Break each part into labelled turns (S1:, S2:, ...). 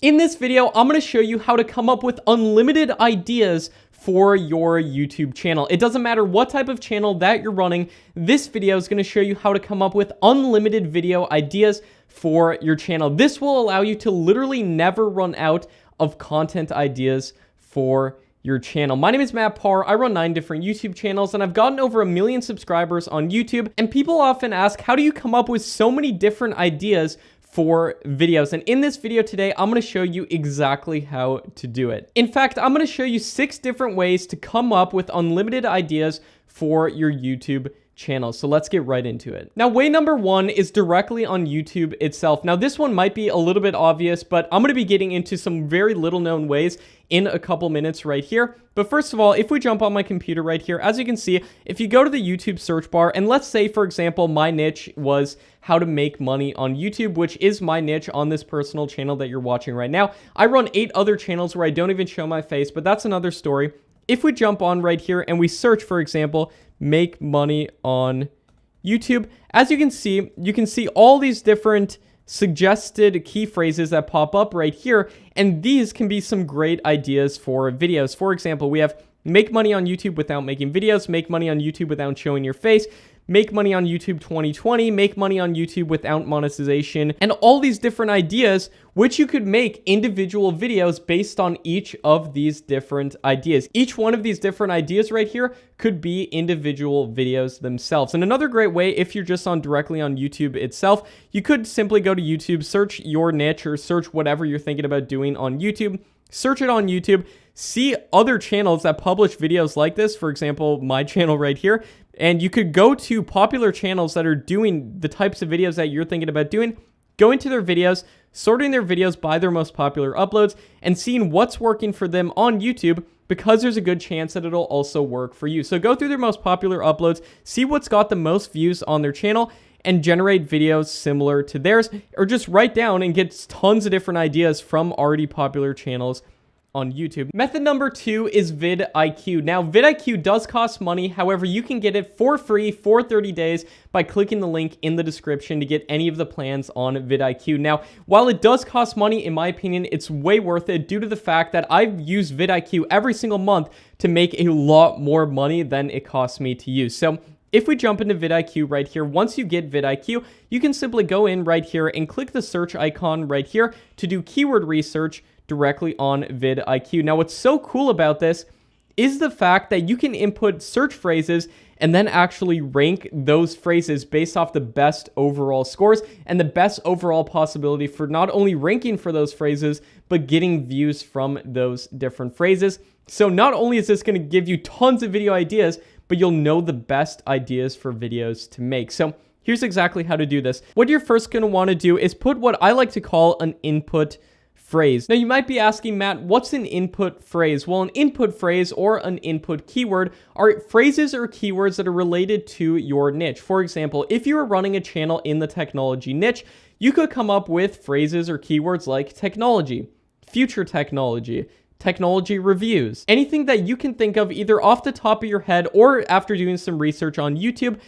S1: In this video, I'm going to show you how to come up with unlimited ideas for your YouTube channel. It doesn't matter what type of channel that you're running, this video is going to show you how to come up with unlimited video ideas for your channel. This will allow you to literally never run out of content ideas for your channel. My name is Matt Parr. I run 9 different YouTube channels and I've gotten over 1 million subscribers on YouTube. And people often ask, how do you come up with so many different ideas for videos? And in this video today, I'm going to show you exactly how to do it. In fact, I'm going to show you 6 different ways to come up with unlimited ideas for your YouTube channel. So let's get right into it. Now, way number 1 is directly on YouTube itself. Now, this one might be a little bit obvious, but I'm going to be getting into some very little known ways in a couple minutes right here. But first of all, if we jump on my computer right here, as you can see, if you go to the YouTube search bar, and let's say, for example, my niche was how to make money on YouTube, which is my niche on this personal channel that you're watching right now. I run 8 other channels where I don't even show my face, but that's another story. If we jump on right here and we search, for example, make money on YouTube, as you can see all these different suggested key phrases that pop up right here, and these can be some great ideas for videos. For example, we have make money on YouTube without making videos, make money on YouTube without showing your face, make money on YouTube 2020, make money on YouTube without monetization, and all these different ideas, which you could make individual videos based on each of these different ideas. Each one of these different ideas right here could be individual videos themselves. And another great way, if you're just directly on YouTube itself, you could simply go to YouTube, search your niche or search whatever you're thinking about doing on YouTube, search it on YouTube, see other channels that publish videos like this, for example, my channel right here, and you could go to popular channels that are doing the types of videos that you're thinking about doing, go into their videos, sorting their videos by their most popular uploads, and seeing what's working for them on YouTube, because there's a good chance that it'll also work for you. So go through their most popular uploads, see what's got the most views on their channel, and generate videos similar to theirs, or just write down and get tons of different ideas from already popular channels on YouTube. Method number 2 is vidIQ. Now, vidIQ does cost money. However, you can get it for free for 30 days by clicking the link in the description to get any of the plans on vidIQ. Now, while it does cost money, in my opinion, it's way worth it due to the fact that I've used vidIQ every single month to make a lot more money than it costs me to use. So if we jump into vidIQ right here, once you get vidIQ, you can simply go in right here and click the search icon right here to do keyword research directly on vidIQ. Now, what's so cool about this is the fact that you can input search phrases and then actually rank those phrases based off the best overall scores and the best overall possibility for not only ranking for those phrases, but getting views from those different phrases. So not only is this going to give you tons of video ideas, but you'll know the best ideas for videos to make. So here's exactly how to do this. What you're first going to want to do is put what I like to call an input phrase. Now, you might be asking, Matt, what's an input phrase? Well, an input phrase or an input keyword are phrases or keywords that are related to your niche. For example, if you are running a channel in the technology niche, you could come up with phrases or keywords like technology, future technology, technology reviews, anything that you can think of either off the top of your head or after doing some research on YouTube.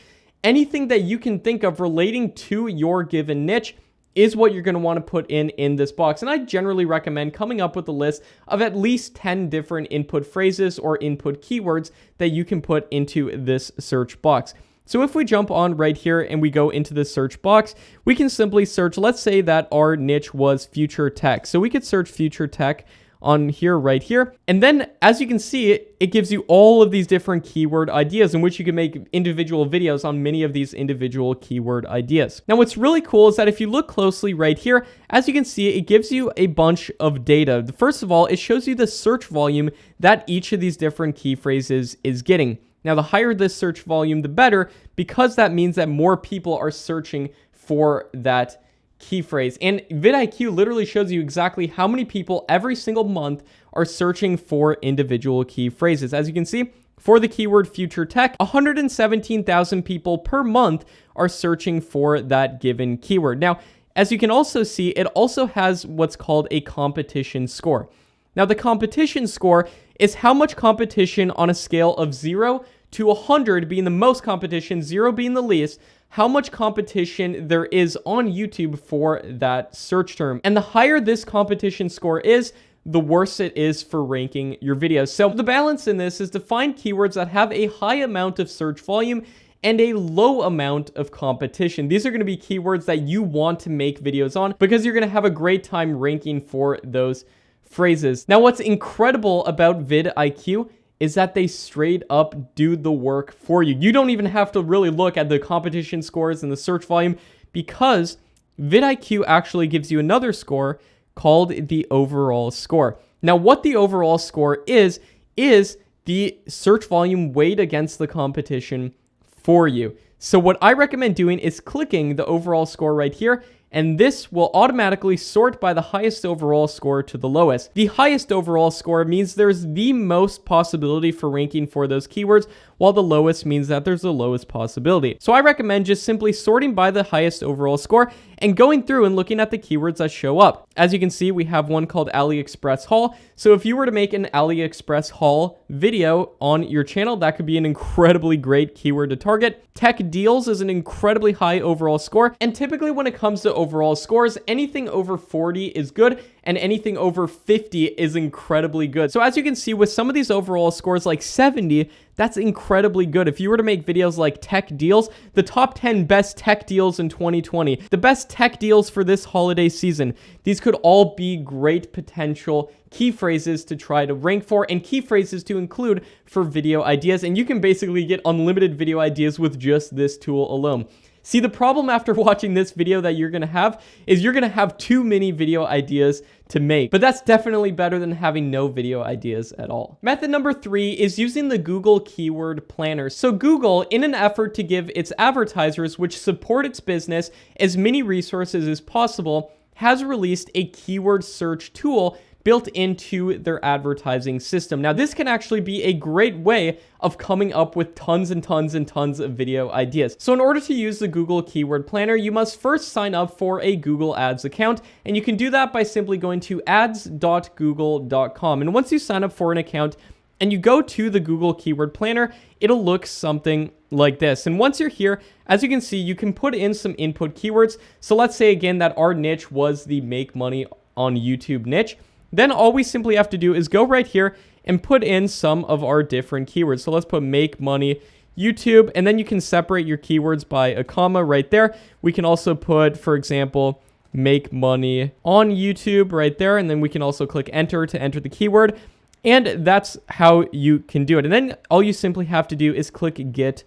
S1: Anything that you can think of relating to your given niche is what you're going to want to put in this box. And I generally recommend coming up with a list of at least 10 different input phrases or input keywords that you can put into this search box. So if we jump on right here and we go into the search box, we can simply search, let's say that our niche was future tech. So we could search future tech on here, right here. And then as you can see, it gives you all of these different keyword ideas in which you can make individual videos on many of these individual keyword ideas. Now, what's really cool is that if you look closely right here, as you can see, it gives you a bunch of data. First of all, it shows you the search volume that each of these different key phrases is getting. Now, the higher this search volume, the better, because that means that more people are searching for that key phrase. And vidIQ literally shows you exactly how many people every single month are searching for individual key phrases. As you can see, for the keyword future tech, 117,000 people per month are searching for that given keyword. Now, as you can also see, it also has what's called a competition score. Now, the competition score is how much competition on a scale of 0 to 100 being the most competition, 0 being the least, how much competition there is on YouTube for that search term. And the higher this competition score is, the worse it is for ranking your videos. So the balance in this is to find keywords that have a high amount of search volume and a low amount of competition. These are going to be keywords that you want to make videos on because you're going to have a great time ranking for those phrases. Now, what's incredible about vidIQ is that they straight up do the work for you. You don't even have to really look at the competition scores and the search volume because vidIQ actually gives you another score called the overall score. Now, what the overall score is the search volume weighed against the competition for you. So what I recommend doing is clicking the overall score right here, and this will automatically sort by the highest overall score to the lowest. The highest overall score means there's the most possibility for ranking for those keywords, while the lowest means that there's the lowest possibility. So I recommend just simply sorting by the highest overall score and going through and looking at the keywords that show up. As you can see, we have one called AliExpress haul. So if you were to make an AliExpress haul video on your channel, that could be an incredibly great keyword to target. Tech deals is an incredibly high overall score. And typically when it comes to overall scores, anything over 40 is good and anything over 50 is incredibly good. So as you can see with some of these overall scores like 70, that's incredibly good. If you were to make videos like tech deals, the top 10 best tech deals in 2020, the best tech deals for this holiday season, these could all be great potential key phrases to try to rank for and key phrases to include for video ideas. And you can basically get unlimited video ideas with just this tool alone. See, the problem after watching this video that you're going to have is you're going to have too many video ideas to make, but that's definitely better than having no video ideas at all. Method number 3 is using the Google Keyword Planner. So Google, in an effort to give its advertisers, which support its business, as many resources as possible, has released a keyword search tool built into their advertising system. Now, this can actually be a great way of coming up with tons and tons and tons of video ideas. So in order to use the Google Keyword Planner, you must first sign up for a Google Ads account, and you can do that by simply going to ads.google.com. And once you sign up for an account and you go to the Google Keyword Planner, it'll look something like this. And once you're here, as you can see, you can put in some input keywords. So let's say again that our niche was the make money on YouTube niche. Then all we simply have to do is go right here and put in some of our different keywords. So let's put make money YouTube, and then you can separate your keywords by a comma right there. We can also put, for example, make money on YouTube right there, and then we can also click enter to enter the keyword. And that's how you can do it. And then all you simply have to do is click get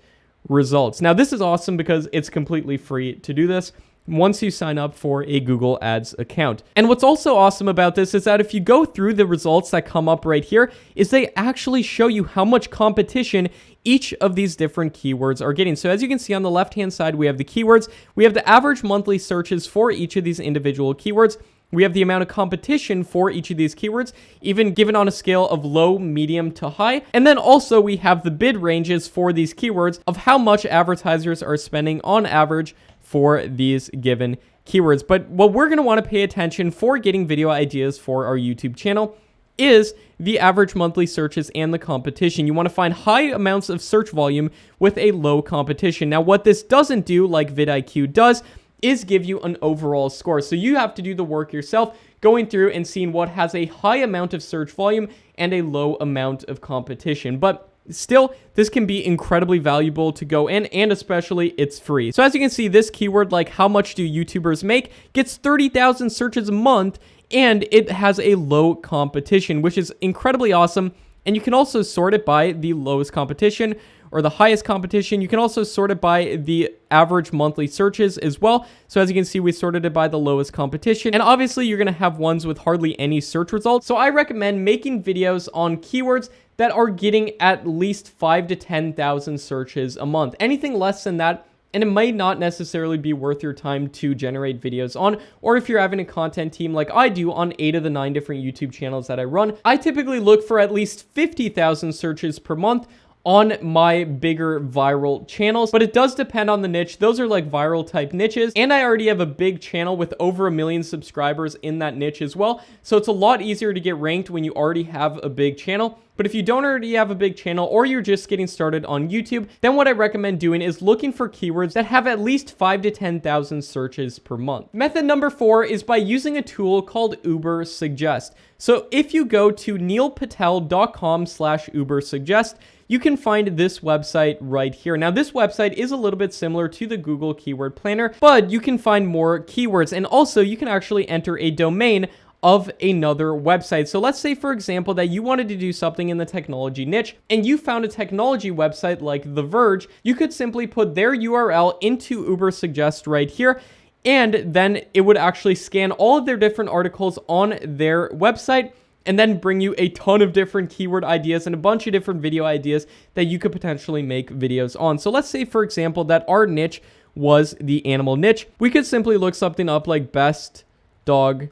S1: results. Now this is awesome because it's completely free to do this once you sign up for a Google Ads account. And what's also awesome about this is that if you go through the results that come up right here, is they actually show you how much competition each of these different keywords are getting. So as you can see on the left-hand side, we have the keywords, we have the average monthly searches for each of these individual keywords, we have the amount of competition for each of these keywords, even given on a scale of low, medium to high. And then also we have the bid ranges for these keywords of how much advertisers are spending on average for these given keywords. But what we're going to want to pay attention for getting video ideas for our YouTube channel is the average monthly searches and the competition. You want to find high amounts of search volume with a low competition. Now, what this doesn't do, like vidIQ does, is give you an overall score. So you have to do the work yourself, going through and seeing what has a high amount of search volume and a low amount of competition. But still, this can be incredibly valuable to go in, and especially it's free. So as you can see, this keyword, like how much do YouTubers make, gets 30,000 searches a month, and it has a low competition, which is incredibly awesome. And you can also sort it by the lowest competition or the highest competition. You can also sort it by the average monthly searches as well. So as you can see, we sorted it by the lowest competition. And obviously you're going to have ones with hardly any search results. So I recommend making videos on keywords that are getting at least 5,000 to 10,000 searches a month. Anything less than that, and it might not necessarily be worth your time to generate videos on, or if you're having a content team like I do on 8 of the 9 different YouTube channels that I run, I typically look for at least 50,000 searches per month on my bigger viral channels, but it does depend on the niche. Those are like viral type niches, and I already have a big channel with over 1 million subscribers in that niche as well, so it's a lot easier to get ranked when you already have a big channel. But if you don't already have a big channel, or you're just getting started on YouTube, then what I recommend doing is looking for keywords that have at least 5,000 to 10,000 searches per month. Method number 4 is by using a tool called Uber Suggest. So if you go to neilpatel.com/ubersuggest, you can find this website right here. Now, this website is a little bit similar to the Google Keyword Planner, but you can find more keywords, and also you can actually enter a domain of another website. So let's say, for example, that you wanted to do something in the technology niche and you found a technology website like The Verge. You could simply put their URL into Uber Suggest right here, and then it would actually scan all of their different articles on their website and then bring you a ton of different keyword ideas and a bunch of different video ideas that you could potentially make videos on. So let's say, for example, that our niche was the animal niche. We could simply look something up like best dog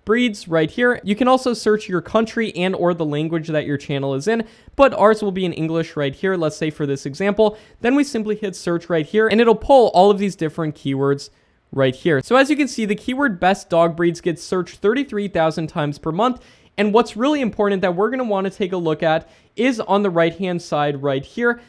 S1: breeds right here. You can also search your country and or the language that your channel is in, but ours will be in English right here. Let's say for this example, then we simply hit search right here and it'll pull all of these different keywords right here. So as you can see, the keyword best dog breeds gets searched 33,000 times per month. And what's really important that we're going to want to take a look at is on the right hand side right here,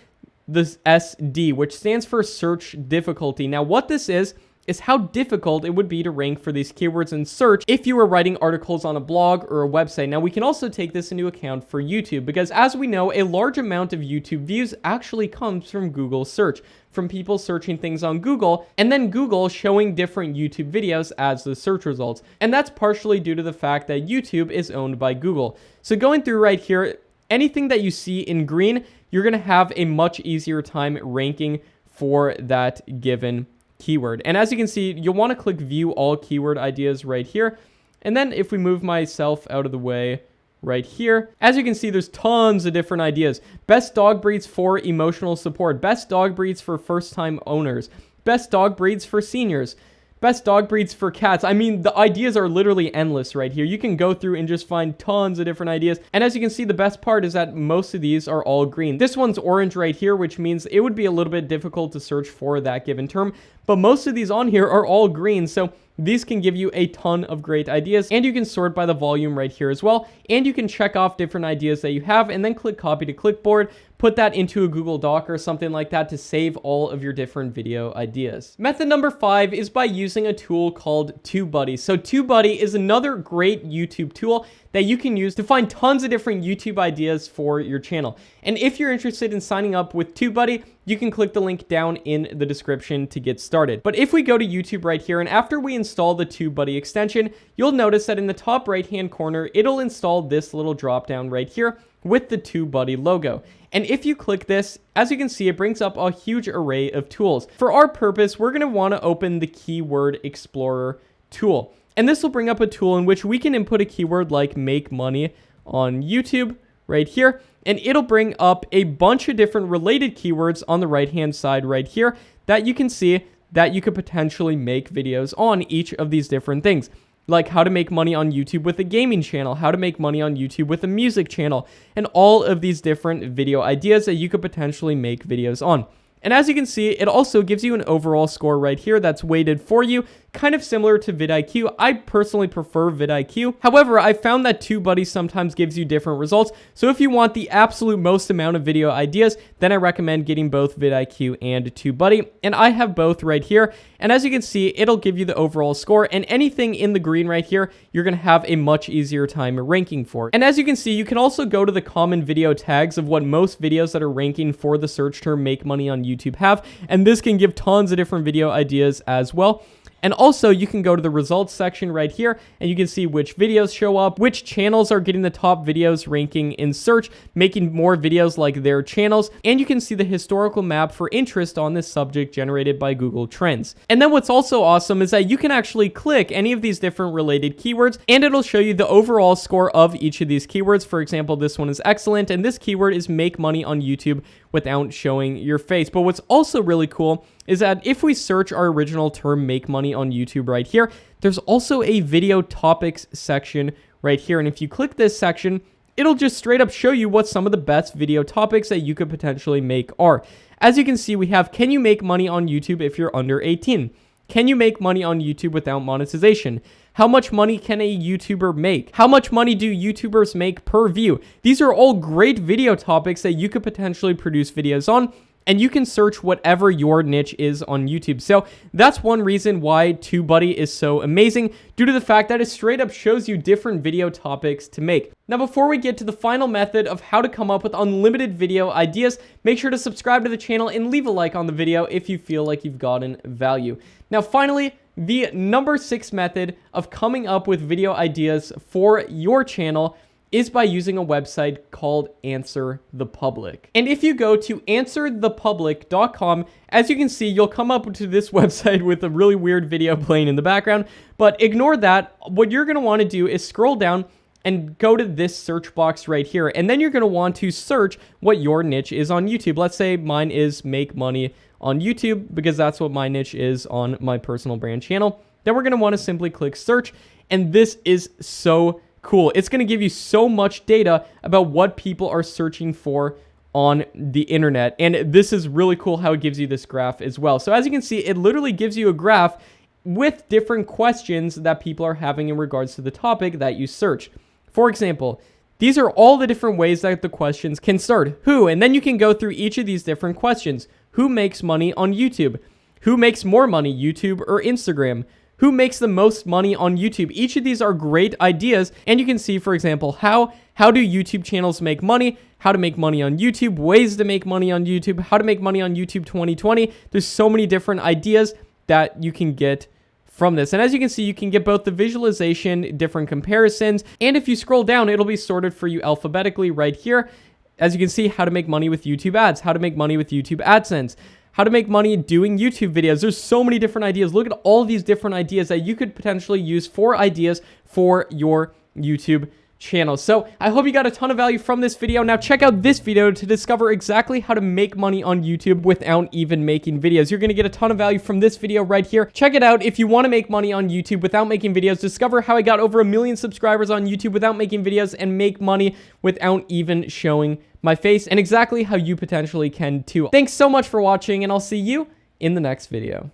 S1: this SD, which stands for search difficulty. Now what this is how difficult it would be to rank for these keywords in search if you were writing articles on a blog or a website. Now, we can also take this into account for YouTube because, as we know, a large amount of YouTube views actually comes from Google search, from people searching things on Google, and then Google showing different YouTube videos as the search results. And that's partially due to the fact that YouTube is owned by Google. So going through right here, anything that you see in green, you're going to have a much easier time ranking for that given keyword. And as you can see, you'll want to click view all keyword ideas right here. And then if we move myself out of the way right here, as you can see, there's tons of different ideas. Best dog breeds for emotional support, best dog breeds for first-time owners, best dog breeds for seniors, best dog breeds for cats. I mean, the ideas are literally endless right here. You can go through and just find tons of different ideas. And as you can see, the best part is that most of these are all green. This one's orange right here, which means it would be a little bit difficult to search for that given term. But most of these on here are all green. So these can give you a ton of great ideas, and you can sort by the volume right here as well. And you can check off different ideas that you have and then click copy to clipboard, put that into a Google Doc or something like that to save all of your different video ideas. Method number 5 is by using a tool called TubeBuddy. So TubeBuddy is another great YouTube tool that you can use to find tons of different YouTube ideas for your channel. And if you're interested in signing up with TubeBuddy, you can click the link down in the description to get started. But if we go to YouTube right here, and after we install the TubeBuddy extension, you'll notice that in the top right-hand corner, it'll install this little drop-down right here with the TubeBuddy logo. And if you click this, as you can see, it brings up a huge array of tools. For our purpose, we're going to want to open the Keyword Explorer tool. And this will bring up a tool in which we can input a keyword like make money on YouTube right here. And it'll bring up a bunch of different related keywords on the right-hand side right here that you can see that you could potentially make videos on each of these different things. Like how to make money on YouTube with a gaming channel, how to make money on YouTube with a music channel, and all of these different video ideas that you could potentially make videos on. And as you can see, it also gives you an overall score right here that's weighted for you, kind of similar to vidIQ. I personally prefer vidIQ. However, I found that TubeBuddy sometimes gives you different results. So if you want the absolute most amount of video ideas, then I recommend getting both vidIQ and TubeBuddy. And I have both right here. And as you can see, it'll give you the overall score, and anything in the green right here, you're going to have a much easier time ranking for. And as you can see, you can also go to the common video tags of what most videos that are ranking for the search term make money on YouTube have, and this can give tons of different video ideas as well. And also, you can go to the results section right here, and you can see which videos show up, which channels are getting the top videos ranking in search, making more videos like their channels, and you can see the historical map for interest on this subject generated by Google Trends. And then what's also awesome is that you can actually click any of these different related keywords, and it'll show you the overall score of each of these keywords. For example, this one is excellent, and this keyword is make money on YouTube without showing your face. But what's also really cool is that if we search our original term make money on YouTube right here, there's also a video topics section right here. And if you click this section, it'll just straight up show you what some of the best video topics that you could potentially make are. As you can see, we have, can you make money on YouTube if you're under 18? Can you make money on YouTube without monetization? How much money can a YouTuber make? How much money do YouTubers make per view? These are all great video topics that you could potentially produce videos on, and you can search whatever your niche is on YouTube. So that's one reason why TubeBuddy is so amazing, due to the fact that it straight up shows you different video topics to make. Now, before we get to the final method of how to come up with unlimited video ideas, make sure to subscribe to the channel and leave a like on the video if you feel like you've gotten value. Now, finally, the number 6 method of coming up with video ideas for your channel is by using a website called Answer the Public. And if you go to answerthepublic.com, as you can see, you'll come up to this website with a really weird video playing in the background, but ignore that. What you're gonna wanna do is scroll down and go to this search box right here, and then you're gonna want to search what your niche is on YouTube. Let's say mine is make money on YouTube, because that's what my niche is on my personal brand channel. Then we're gonna wanna simply click search, and this is so cool. It's going to give you so much data about what people are searching for on the internet. And this is really cool how it gives you this graph as well. So as you can see, it literally gives you a graph with different questions that people are having in regards to the topic that you search. For example, these are all the different ways that the questions can start. Who? And then you can go through each of these different questions. Who makes money on YouTube? Who makes more money, YouTube or Instagram? Who makes the most money on YouTube? Each of these are great ideas, and you can see, for example, how do YouTube channels make money, how to make money on YouTube, ways to make money on YouTube, how to make money on YouTube 2020. There's so many different ideas that you can get from this. And as you can see, you can get both the visualization, different comparisons, and if you scroll down, it'll be sorted for you alphabetically right here. As you can see, how to make money with YouTube ads, how to make money with YouTube AdSense, how to make money doing YouTube videos. There's so many different ideas. Look at all these different ideas that you could potentially use for ideas for your YouTube channel. So I hope you got a ton of value from this video. Now check out this video to discover exactly how to make money on YouTube without even making videos. You're going to get a ton of value from this video right here. Check it out if you want to make money on YouTube without making videos. Discover how I got over 1 million subscribers on YouTube without making videos and make money without even showing my face, and exactly how you potentially can too. Thanks so much for watching, and I'll see you in the next video.